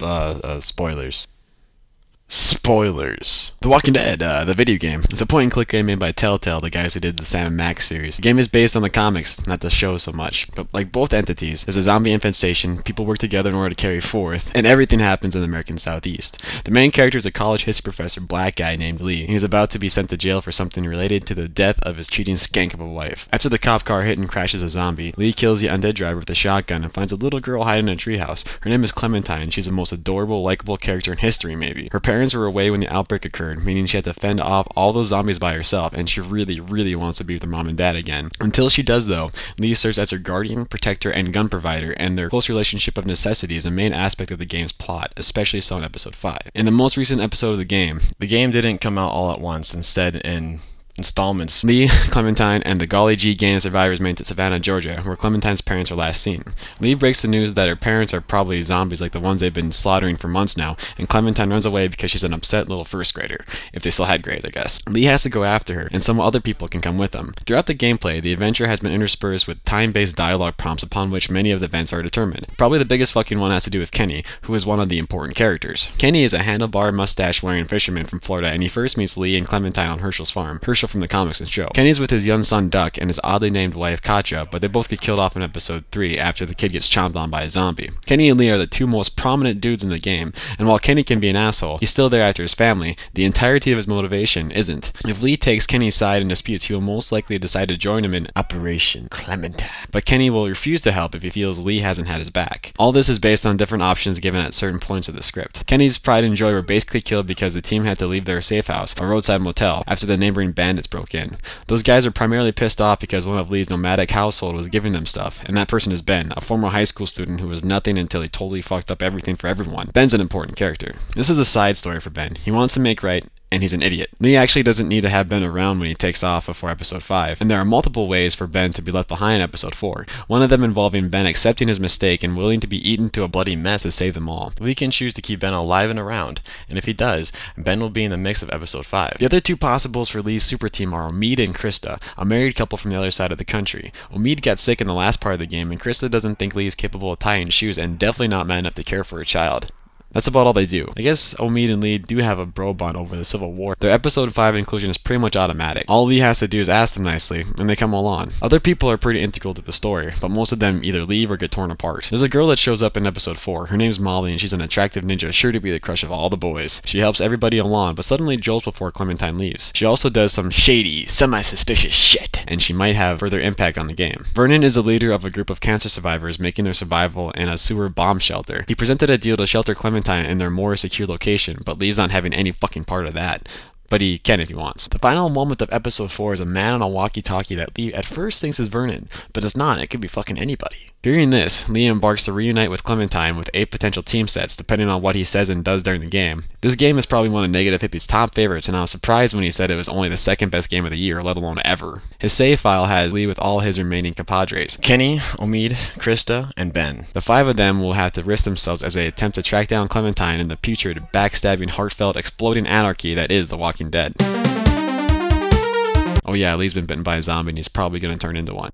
Spoilers. Spoilers. The Walking Dead, the video game. It's a point-and-click game made by Telltale, the guys who did the Sam & Max series. The game is based on the comics, not the show so much. But like both entities, there's a zombie infestation, people work together in order to carry forth, and everything happens in the American Southeast. The main character is a college history professor black guy named Lee. He's about to be sent to jail for something related to the death of his cheating skank of a wife. After the cop car hit and crashes a zombie, Lee kills the undead driver with a shotgun and finds a little girl hiding in a treehouse. Her name is Clementine. She's the most adorable, likable character in history, maybe. Her parents were away when the outbreak occurred, meaning she had to fend off all those zombies by herself, and she really wants to be with her mom and dad again. Until she does, though, Lee serves as her guardian, protector, and gun provider, and their close relationship of necessity is a main aspect of the game's plot, especially so in episode 5. In the most recent episode of the game didn't come out all at once, instead in installments. Lee, Clementine, and the Golly G gang of survivors made it to Savannah, Georgia, where Clementine's parents were last seen. Lee breaks the news that her parents are probably zombies like the ones they've been slaughtering for months now, and Clementine runs away because she's an upset little first grader. If they still had grades, I guess. Lee has to go after her, and some other people can come with them. Throughout the gameplay, the adventure has been interspersed with time-based dialogue prompts upon which many of the events are determined. Probably the biggest fucking one has to do with Kenny, who is one of the important characters. Kenny is a handlebar, mustache-wearing fisherman from Florida, and he first meets Lee and Clementine on Herschel's farm. Herschel from the comics and show. Kenny's with his young son Duck and his oddly named wife Katja, but they both get killed off in episode 3 after the kid gets chomped on by a zombie. Kenny and Lee are the two most prominent dudes in the game, and while Kenny can be an asshole, he's still there after his family. The entirety of his motivation isn't. If Lee takes Kenny's side in disputes, he will most likely decide to join him in Operation Clementine. But Kenny will refuse to help if he feels Lee hasn't had his back. All this is based on different options given at certain points of the script. Kenny's pride and joy were basically killed because the team had to leave their safe house, a roadside motel, after the neighboring bandits broke in. Those guys are primarily pissed off because one of Lee's nomadic household was giving them stuff, and that person is Ben, a former high school student who was nothing until he totally fucked up everything for everyone. Ben's an important character. This is the side story for Ben. He wants to make right, and he's an idiot. Lee actually doesn't need to have Ben around when he takes off before episode 5, and there are multiple ways for Ben to be left behind in episode 4, one of them involving Ben accepting his mistake and willing to be eaten to a bloody mess to save them all. Lee can choose to keep Ben alive and around, and if he does, Ben will be in the mix of episode 5. The other two possibles for Lee's super team are Omid and Krista, a married couple from the other side of the country. Omid got sick in the last part of the game, and Krista doesn't think Lee is capable of tying shoes and definitely not man enough to care for a child. That's about all they do. I guess Omid and Lee do have a bro bond over the Civil War. Their episode 5 inclusion is pretty much automatic. All Lee has to do is ask them nicely, and they come along. Other people are pretty integral to the story, but most of them either leave or get torn apart. There's a girl that shows up in episode 4. Her name's Molly, and she's an attractive ninja sure to be the crush of all the boys. She helps everybody along, but suddenly jolts before Clementine leaves. She also does some shady, semi-suspicious shit, and she might have further impact on the game. Vernon is the leader of a group of cancer survivors making their survival in a sewer bomb shelter. He presented a deal to shelter Clementine in their more secure location, but Lee's not having any fucking part of that. But he can if he wants. The final moment of episode 4 is a man on a walkie-talkie that Lee at first thinks is Vernon, but it's not. It could be fucking anybody. Hearing this, Lee embarks to reunite with Clementine with 8 potential team sets, depending on what he says and does during the game. This game is probably one of Negative Hippie's top favorites, and I was surprised when he said it was only the second best game of the year, let alone ever. His save file has Lee with all his remaining compadres: Kenny, Omid, Krista, and Ben. The 5 of them will have to risk themselves as they attempt to track down Clementine in the putrid, backstabbing, heartfelt, exploding anarchy that is The Walking Dead. Oh yeah, Lee's been bitten by a zombie and he's probably gonna turn into one.